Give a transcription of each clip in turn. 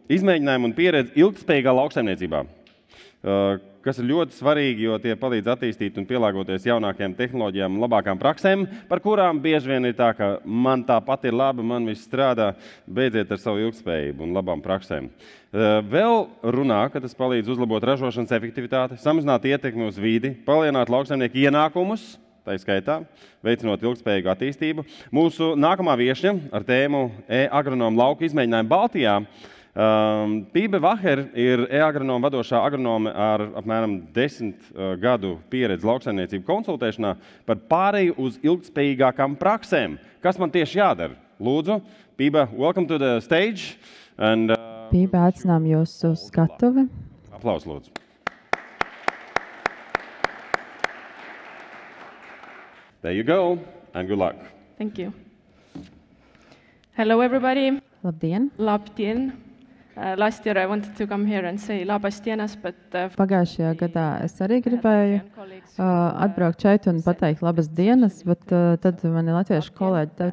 izmēģinājumu un pieredzi ilgtspējīgā lauksaimniecībā, kas ir ļoti svarīgi, jo tie palīdz attīstīt un pielāgoties jaunākajām tehnoloģijām un labākām praksēm, par kurām bieži vien ir tā, ka man tāpat ir labi, man viss strādā, beidziet ar savu ilgtspējību un labām praksēm. Vēl runā, ka tas palīdz uzlabot ražošanas efektivitāti, samazināt ietekmi uz vidi, palielināt lauksaimnieku ienākumus, tā skaitā, veicinot ilgtspējīgu attīstību. Mūsu nākamā viešņa ar tēmu e-agronomu lauku izmēģinājumu Baltijā. Pībe Vaher ir e-agronoma vadošā agronome ar apmēram 10 gadu pieredzi lauksaimniecību konsultēšanā par pāreju uz ilgtspējīgākām praksēm. Kas man tieši jādara? Lūdzu, Pībe, welcome to the stage. And, Pībe, aicinām jūs uz skatuvi. Aplaus, lūdzu. There you go, and good luck. Thank you. Hello, everybody. Labdien! Labdien. Last year I wanted to come here and say labas dienas, but... Pagājušajā gadā es arī gribēju atbraukt šeit un pateikt labas dienas, bet tad mani latviešu kolēģi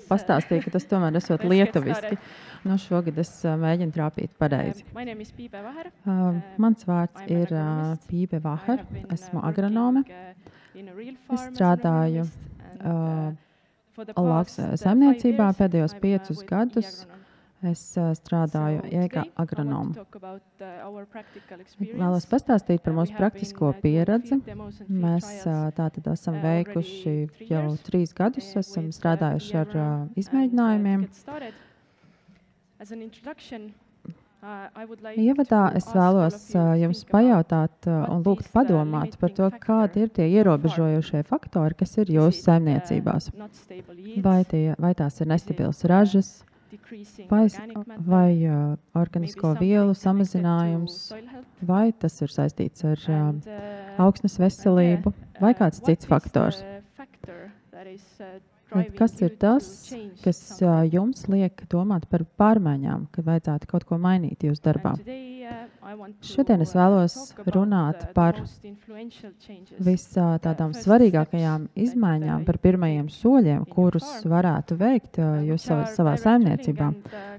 pastāstīja, ka tas tomēr esot lietuviski. Nu, šogad es mēģinu trāpīt pareizi. Mans vārds ir Pībe Vaher, esmu agronome. Es strādāju lauksaimniecībā pēdējos 5 gadus. Es strādāju e-agronomu. Vēlos pastāstīt par mūsu praktisko pieredzi. Mēs tātad esam veikuši jau 3 gadus, esam strādājuši ar izmēģinājumiem. Ievadā es vēlos jums pajautāt un lūgt padomāt par to, kādi ir tie ierobežojošie faktori, kas ir jūsu saimniecībās. Vai tās ir nestabils ražas, vai organisko vielu samazinājums, vai tas ir saistīts ar augsnes veselību, vai kāds cits faktors. Kas ir tas, kas jums liek domāt par pārmaiņām, kad vajadzētu kaut ko mainīt jūsu darbā? Šodien es vēlos runāt par tādām svarīgākajām izmaiņām, par pirmajiem soļiem, kurus varētu veikt jūs savā saimniecībā.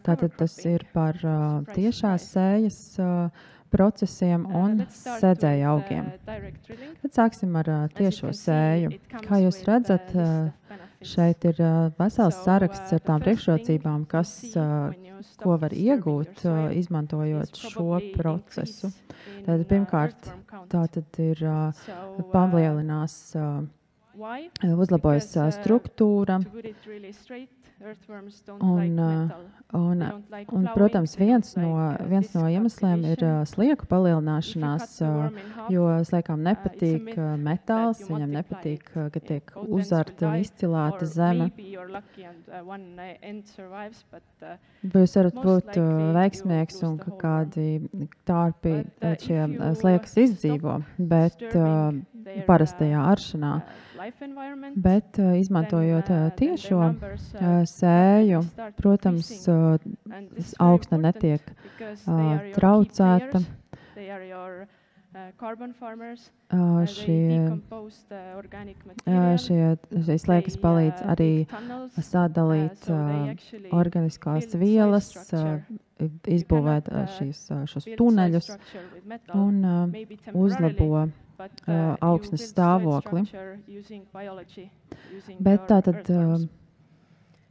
Tātad tas ir par tiešās sējas procesiem un sēdzēju augiem. Tad sāksim ar tiešo sēju. Kā jūs redzat, šeit ir vesels saraksts ar tām priekšrocībām, ko var iegūt, izmantojot šo procesu. Tātad pirmkārt, tātad ir palielinās, uzlabojas struktūra. Un, protams, viens no iemesliem ir slieku palielināšanās, jo sliekām nepatīk metāls, viņam nepatīk, ka tiek uzarta un izcilāta zeme. Jūs varat būt veiksmīgs un ka kādi tārpi šie sliekas izdzīvo, bet parastajā aršanā. Bet izmantojot tiešo sēju, protams, augsne netiek traucēta. Šīs sliekas palīdz arī sadalīt organiskās vielas, izbūvēt šos tuneļus un uzlabo augsnes stāvokli. Bet tātad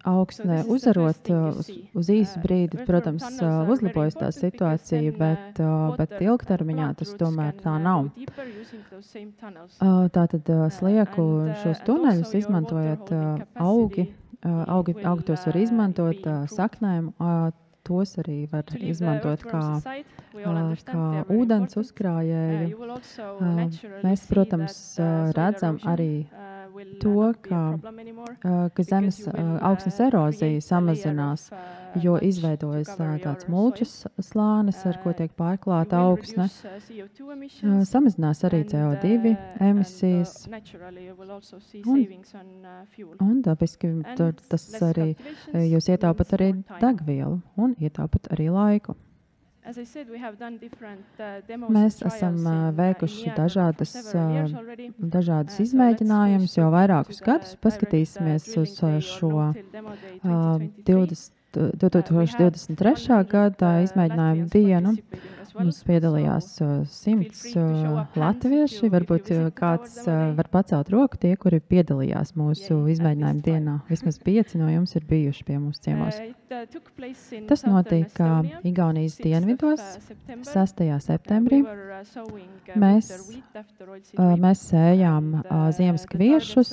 augsne uzarot uz īsu brīdi, protams, uzlabojas tā situācija, bet ilgtermiņā tas tomēr tā nav. Tātad slieku šos tuneļus izmantojot augi tos var izmantot saknēm, tos arī var izmantot kā ūdens uzkrājēju. Mēs, protams, redzam arī to, ka zemes augsnes erozija samazinās, jo izveidojas tāds mulčas slānis, ar ko tiek pārklāta augsne. Samazinās arī CO2 emisijas. Un dabiski tas arī, jūs ietaupat arī degvielu un ietaupat arī laiku. Mēs esam veikuši dažādas izmēģinājumus jau vairākus gadus. Paskatīsimies uz šo 20 2023. Gada izmēģinājumu dienu. Mums piedalījās 100 latvieši. Varbūt kāds var pacelt roku tie, kuri piedalījās mūsu izmēģinājumu dienā. Vismaz 5 no jums ir bijuši pie mums ciemos. Tas notika Igaunijas dienvidos 6. septembrī. Mēs sējām ziemas kviešus.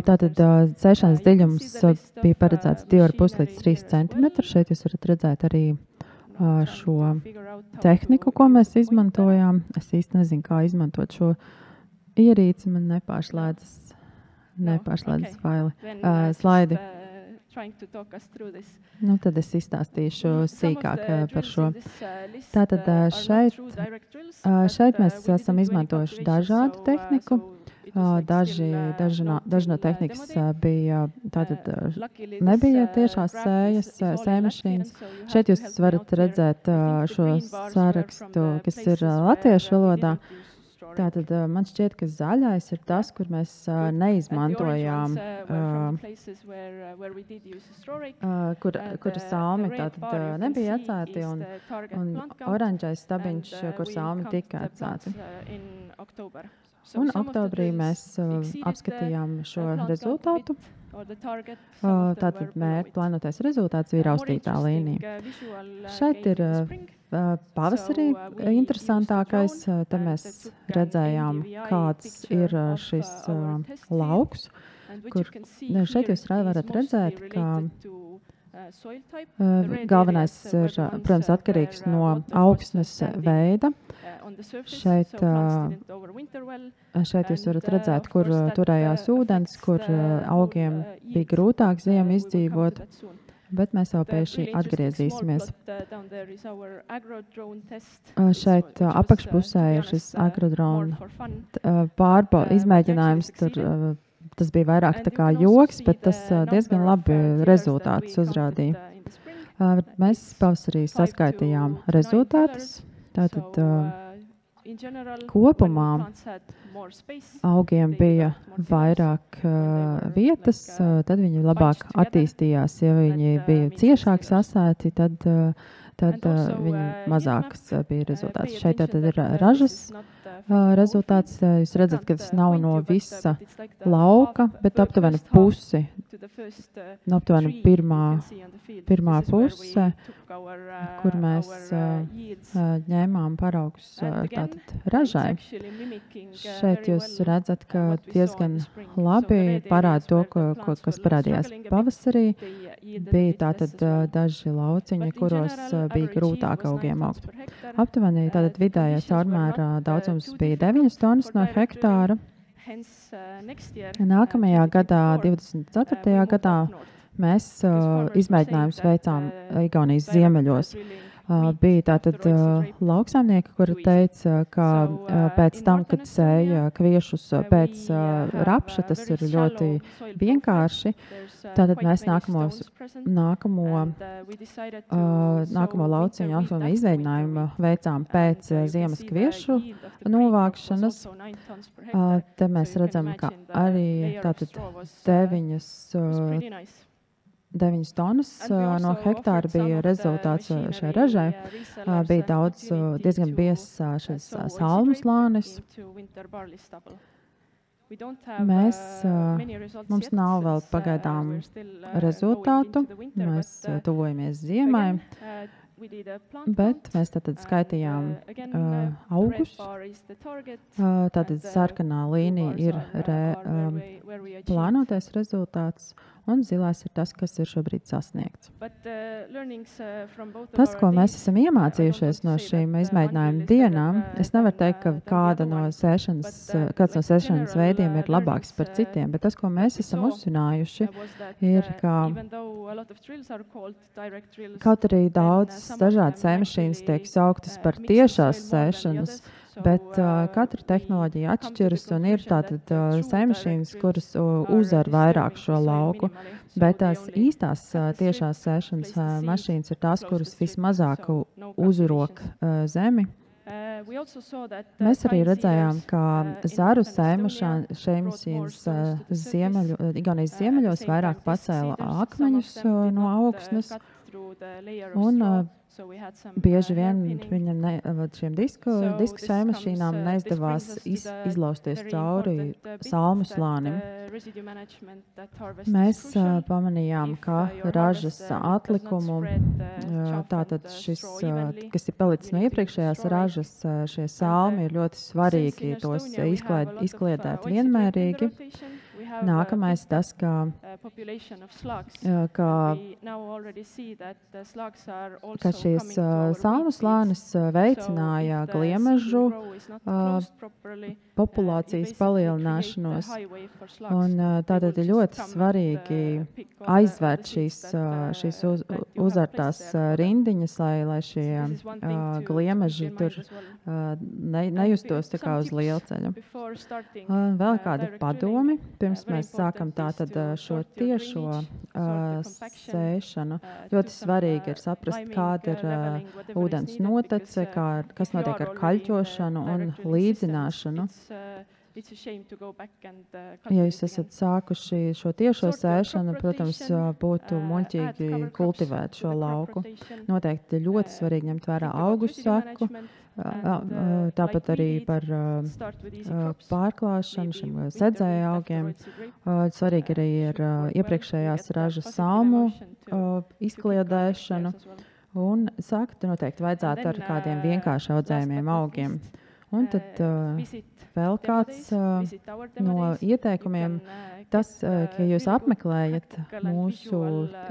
Tātad sēšanas dziļums bija paredzēts 2,5 līdz 3 cm. Šeit jūs varat redzēt arī šo tehniku, ko mēs izmantojām. Es īsti nezinu, kā izmantot šo ierīci. Man nepārslēdzas slaidi. Nu, tad es izstāstīšu sīkāk par šo. Tātad šeit mēs esam izmantojuši dažādu tehniku. Daži no tehnikas nebija tiešās sējmašīnas. Šeit jūs varat redzēt šo sarakstu, kas ir latviešu valodā. Tātad man šķiet, ka zaļais ir tas, kur mēs neizmantojām, kura salmi nebija atcēti, un oranžais stabiņš, kur salmi tika atcēti. Un oktobrī mēs apskatījām šo rezultātu. Tātad plānotais rezultāts bija raustītā līnija. Šeit ir pavasarī interesantākais. Te mēs redzējām, kāds ir šis lauks, kur šeit jūs varat redzēt, ka galvenais ir, protams, atkarīgs no augsnes veida. Šeit jūs varat redzēt, kur turējās ūdens, kur augiem bija grūtāk ziemu izdzīvot, bet mēs jau pie šī atgriezīsimies. Šeit apakšpusē ir šis agrodrona izmēģinājums. Tas bija vairāk tā kā joks, bet tas diezgan labi rezultātus uzrādīja. Mēs pavasarī saskaitījām rezultātus. Tātad kopumā augiem bija vairāk vietas, tad viņi labāk attīstījās. Ja viņi bija ciešāk sasēti, tad viņi mazāks bija rezultāts. Šeit tātad ir ražas rezultāts. Jūs redzat, ka tas nav no visa lauka, bet aptuveni pusi. Aptuveni pirmā puse, kur mēs ņēmām paraugus tātad ražai. Šeit jūs redzat, ka diezgan labi parāda to, kas parādījās pavasarī. Bija tātad daži lauciņi, kuros bija grūtāk augiem augt. Aptuveni tātad vidējā caurmērā daudzums bija 9 tonnas no hektāra. Nākamajā gadā, 24. gadā, mēs izmēģinājumus veicām Igaunijas ziemeļos. Bija tātad lauksaimnieki, kuri teica, ka pēc tam, kad sēja kviešus pēc rapša, tas ir ļoti vienkārši. Tātad mēs nākamo lauciņu izmēģinājumu veicām pēc ziemas kviešu novākšanas. Te mēs redzam, ka arī tātad 9 tonnas no hektāra bija rezultāts šai ražai. Bija daudz, diezgan biezs šis salmu slānis. Mums nav vēl pagaidām rezultātu. Mēs tuvojamies ziemai. Bet mēs tātad skaitījām augus. Tātad sarkanā līnija ir plānotais rezultāts, un zilais ir tas, kas ir šobrīd sasniegts. Tas, ko mēs esam iemācījušies no šīm izmēģinājuma dienām, es nevaru teikt, ka kāds no sēšanas veidiem ir labāks par citiem, bet tas, ko mēs esam uzzinājuši, ir, ka kaut arī daudz dažādas sējmašīnas tiek sauktas par tiešās sēšanas, bet katra tehnoloģija atšķiras un ir tātad sējmašīnas, kuras uzvar vairāk šo lauku, bet tās īstās tiešās sēšanas mašīnas ir tās, kuras vismazāk uzrok zemi. Mēs arī redzējām, ka zaru sēmašīnas Igaunijas ziemeļos vairāk pacēla akmeņus no augsnes, un bieži vien viņam šiem disku sēmašīnām neizdevās izlausties cauri salmu slānim. Mēs pamanījām, ka ražas atlikumu, tātad šis, kas ir palicis no iepriekšējās ražas, šie salmi ir ļoti svarīgi tos izkliedēt vienmērīgi. Nākamais tas, ka šīs salmu slānis veicināja gliemežu populācijas palielināšanos. Un tātad ir ļoti svarīgi aizvērt šīs uzartās rindiņas, lai šie gliemeži tur nejustos tā kā uz lielceļa. Vēl kādi padomi, pirms mēs sākam tātad šo tiešo sēšanu. Ļoti svarīgi ir saprast, kāda ir ūdens notece, kas notiek ar kaļķošanu un līdzināšanu. Ja jūs esat sākuši šo tiešo sēšanu, protams, būtu muļķīgi kultivēt šo lauku. Noteikti ļoti svarīgi ņemt vērā augu seku, tāpat arī par pārklāšanu šiem sedzēju augiem. Svarīgi arī ir iepriekšējās ražas salmu izkliedēšanu un sākt noteikti vajadzētu ar kādiem vienkārši audzējumiem augiem. Un tad vēl kāds no ieteikumiem, tas, ka jūs apmeklējat mūsu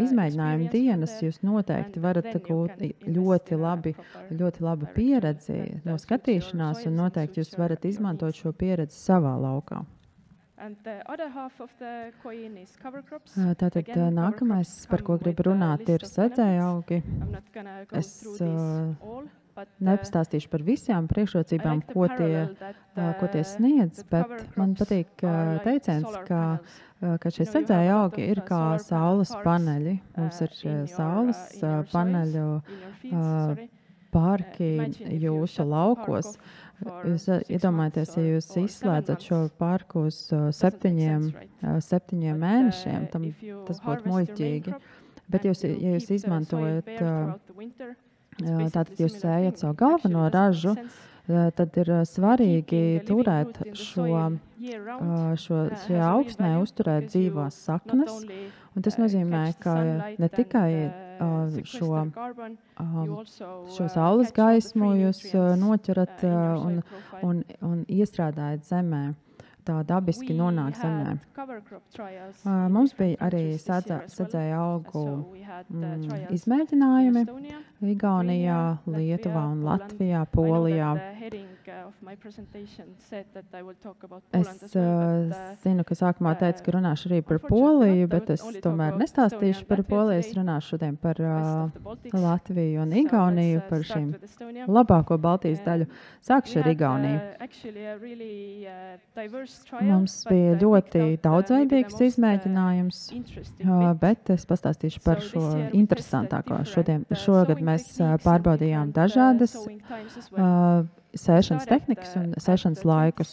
izmēģinājumu dienas, jūs noteikti varat gūt ļoti labu pieredzi no skatīšanās, un noteikti jūs varat izmantot šo pieredzi savā laukā. Tātad nākamais, par ko gribu runāt, ir sedzēju augi. Es nepastāstīšu par visām priekšrocībām, ko tie sniedz, bet man patīk teiciens, ka šie sedzēju augi ir kā saules paneļi. Mums ir saules paneļu parki jūsu laukos. Jūs iedomājaties, ja jūs izslēdzat šo parku uz 7 mēnešiem, tas būtu muļķīgi. Bet ja jūs izmantojat tātad jūs sējat savu galveno ražu, tad ir svarīgi turēt šajā augsnē uzturēt dzīvās saknes. Un tas nozīmē, ka ne tikai šo saules gaismu jūs noķerat un iestrādājat zemē. Tā dabiski nonāk zemē. Mums bija arī sedzēju augu izmēģinājumi Igaunijā, Lietuvā un Latvijā, Polijā. Es zinu, ka sākumā teicu, ka runāšu arī par Poliju, bet es tomēr nestāstīšu par Poliju. Es runāšu šodien par Latviju un Igauniju, par šīm labāko Baltijas daļu. Sākšu ar Igauniju. Mums bija ļoti daudzveidīgs izmēģinājums, bet es pastāstīšu par šo interesantāko. Šogad mēs pārbaudījām dažādas sēšanas tehnikas un sēšanas laikus.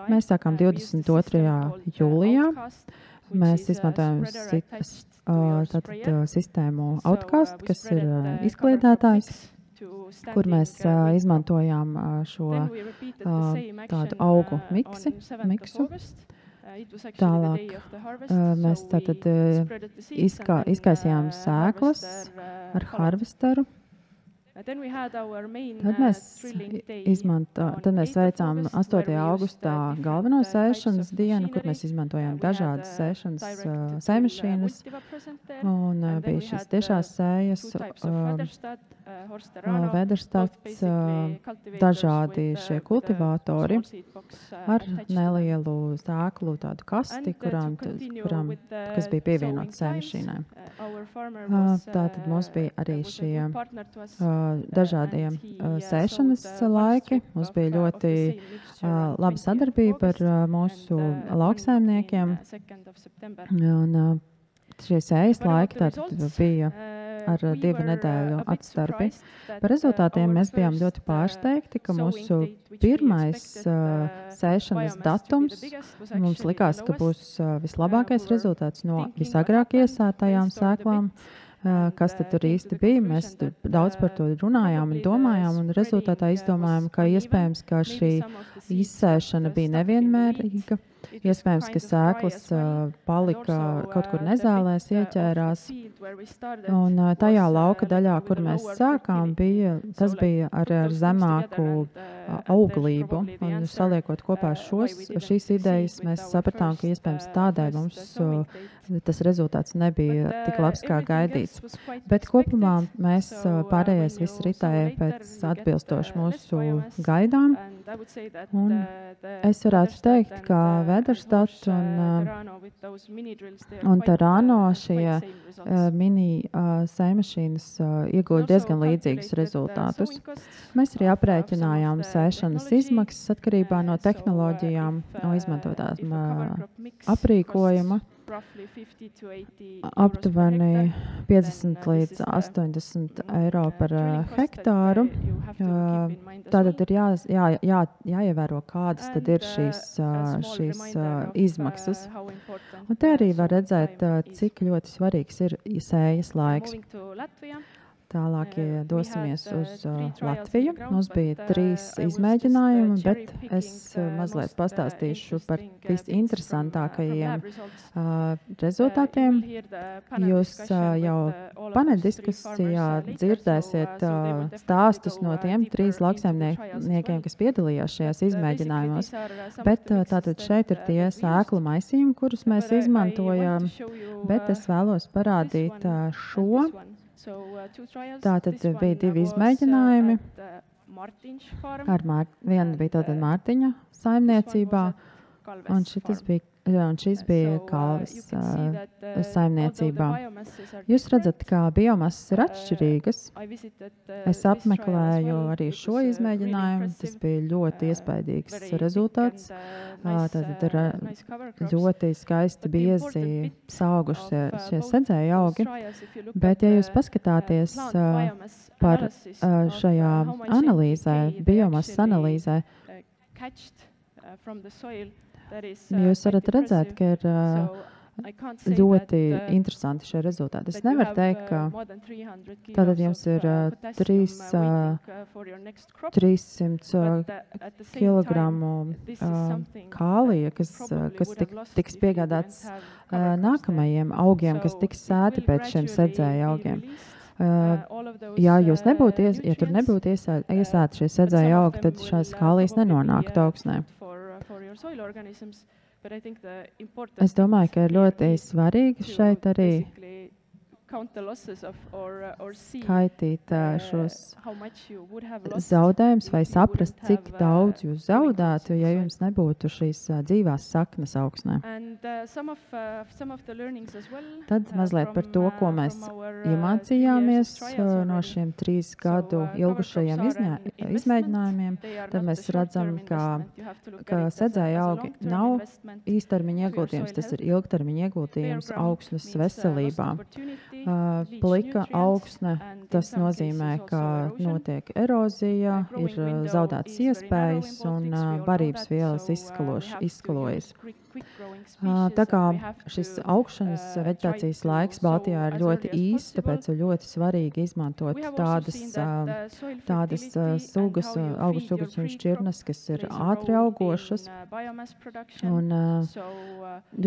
Mēs sākām 22. jūlijā. Mēs izmantojam sistēmu Outcast, kas ir izkliedētājs, kur mēs izmantojām šo tādu augu miksu. Tālāk mēs tātad izkaisījām sēklas ar harvesteru. Tad mēs veicām 8. augustā galveno sēšanas dienu, kur mēs izmantojām dažādas sēmašīnas. Un bija šīs tiešās sējas, Vederstats, dažādi šie kultivātori ar nelielu sēklu tādu kasti, kas bija pievienots sēmašīnai. Tātad mums bija arī šie dažādie sēšanas laiki. Mums bija ļoti laba sadarbība ar mūsu lauksaimniekiem. Un šie sējas laiki tātad bija ar 2 nedēļu atstarpi. Par rezultātiem mēs bijām ļoti pārsteigti, ka mūsu pirmais sēšanas datums mums likās, ka būs vislabākais rezultāts no visagrāk iesētajām sēklām. Kas tad tur īsti bija? Mēs daudz par to runājām un domājām, un rezultātā izdomājām, ka iespējams, ka šī izsēšana bija nevienmērīga. Iespējams, ka sēklas palika kaut kur nezālēs, ieķērās. Un tajā lauka daļā, kur mēs sākām, tas bija ar zemāku auglību. Un saliekot kopā šīs idejas, mēs sapratām, ka iespējams tādēļ mums tas rezultāts nebija tik labs, kā gaidīts. Bet kopumā mēs pārējais viss ritēja pēc atbilstoši mūsu gaidām. Un es varētu teikt, ka Weatherstadt un Terrano šie mini sējmašīnas ieguva diezgan līdzīgus rezultātus. Mēs arī aprēķinājām sēšanas izmaksas atkarībā no tehnoloģijām, no izmantotām aprīkojuma. Aptuveni 50 līdz 80 eiro par hektāru. Tātad ir jāievēro, kādas tad ir šīs izmaksas. Un te arī var redzēt, cik ļoti svarīgs ir sējas laiks. Tālāk dosimies uz Latviju. Mums bija 3 izmēģinājumi, bet es mazliet pastāstīšu par visinteresantākajiem rezultātiem. Jūs jau paneldiskusijā dzirdēsiet stāstus no tiem 3 lauksaimniekiem, kas piedalījās šajās izmēģinājumos. Bet tātad šeit ir tie sēklu maisījumi, kurus mēs izmantojām, bet es vēlos parādīt šo. Tātad bija 2 izmēģinājumi. Viena bija tātad Mārtiņa saimniecībā, un šis bija Kalvis saimniecībā. Jūs redzat, kā biomasas ir atšķirīgas. Es apmeklēju arī šo izmēģinājumu. Tas bija ļoti iespaidīgs rezultāts. Tātad ir ļoti skaisti biezi sauguši šie sedzēja augi. Bet, ja jūs paskatāties par šajā analīzē, biomasas analīzē, jūs varat redzēt, ka ir ļoti interesanti šie rezultāti. Es nevaru teikt, ka tātad jums ir 300 kilogramu kālija, kas tiks piegādāts nākamajiem augiem, kas tiks sēti pēc šiem sedzēja augiem. Ja tur nebūtu iesēti šie sedzēja augi, tad šās kālijas nenonāktu augsnē. Es domāju, ka ir ļoti svarīgi šeit arī skaitīt šos zaudējumus vai saprast, cik daudz jūs zaudētu, ja jums nebūtu šīs dzīvās saknes augsnē. Tad mazliet par to, ko mēs iemācījāmies no šiem 3 gadu ilgušajiem izmēģinājumiem. Tad mēs redzam, ka sedzēja augi nav īstermiņa ieguldījums, tas ir ilgtermiņa ieguldījums augsnes veselībā. Plika augsne, tas nozīmē, ka notiek erozija, ir zaudētas iespējas un barības vielas izskalojas. Tā kā šis augšanas veģetācijas laiks Baltijā ir ļoti īss, tāpēc ir ļoti svarīgi izmantot tādas sugas, augu sugas un šķirnes, kas ir ātri augošas. Un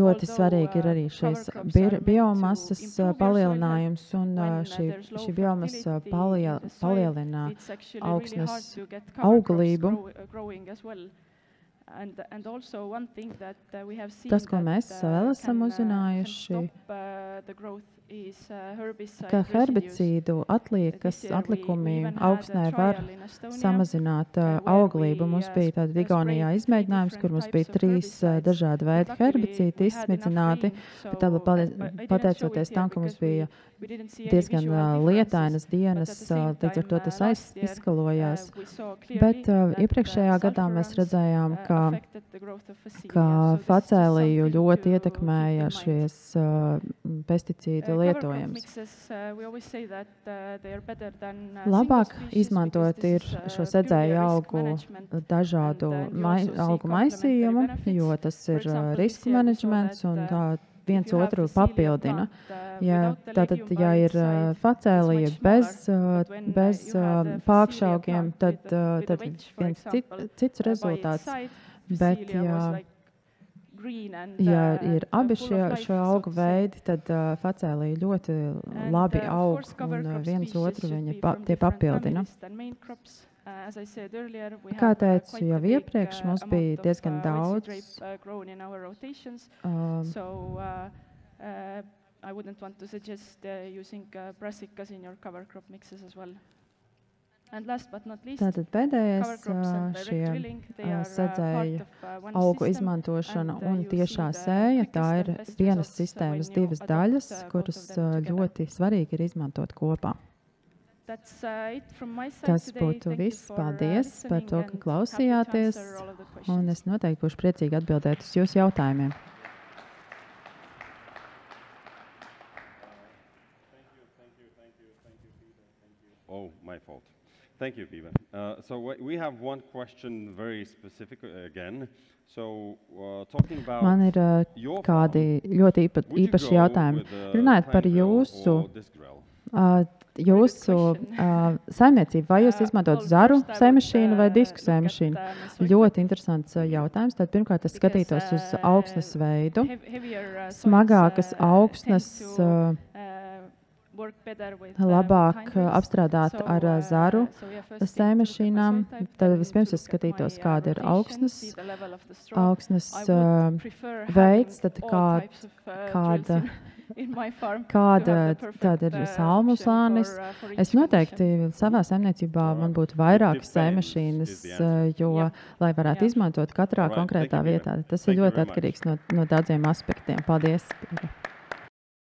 ļoti svarīgi ir arī šīs biomasas palielinājums, un šī biomasa palielina augsnes auglību. Tas, ko mēs vēl esam uzzinājuši, ka herbicīdu atlikumi augsnē var samazināt auglību. Mums bija tāda Igaunijā izmēģinājums, kur mums bija 3 dažādi veidi herbicīdi izsmidzināti, bet pateicoties tam, ka mums bija diezgan lietainas dienas, līdz ar to tas izskalojās. Bet iepriekšējā gadā mēs redzējām, ka facēliju ļoti ietekmēja šies pesticīdu lietojams. Labāk izmantot ir šo sedzēju augu dažādu augu maisījumu, jo tas ir risku menedžments un tā viens otru papildina. Tātad, ja ir facēlija bez pākšaugiem, tad viens cits rezultāts, bet ja ir abi šie augu veidi, tad facēlija ļoti labi aug un viens otru tie papildina. Kā teicu jau iepriekš, mums bija diezgan daudz I wouldn't want to suggest using brassicas in your cover crop mixes as well. And last but not least, tātad pēdējais šie sedzēju augu izmantošana un tiešā sēja, tā ir vienas sistēmas divas daļas, kuras ļoti svarīgi ir izmantot kopā. Tas būtu viss. Paldies par to, ka klausījāties, un es noteikti būšu priecīgi atbildēt uz jūsu jautājumiem. Oh, my fault. Thank you, Piva. So we have one question very specific again. So talking about Man ir kādi ļoti īpaši jautājumi. Runājot par jūsu saimniecību, vai jūs izmantot zaru sēmašīnu vai disku sēmašīnu? Ļoti interesants jautājums. Tad pirmkārt es skatītos uz augsnes veidu. Smagākas augsnes labāk apstrādāt ar zaru sēmašīnām. Tad vispirms es skatītos, kāda ir augsnes veids, tad kāda ir salmu slānis. Es noteikti savā saimniecībā man būtu vairākas sēmašīnas, jo, lai varētu izmantot katrā konkrētā vietā. Tas ir ļoti atkarīgs no daudziem aspektiem. Paldies!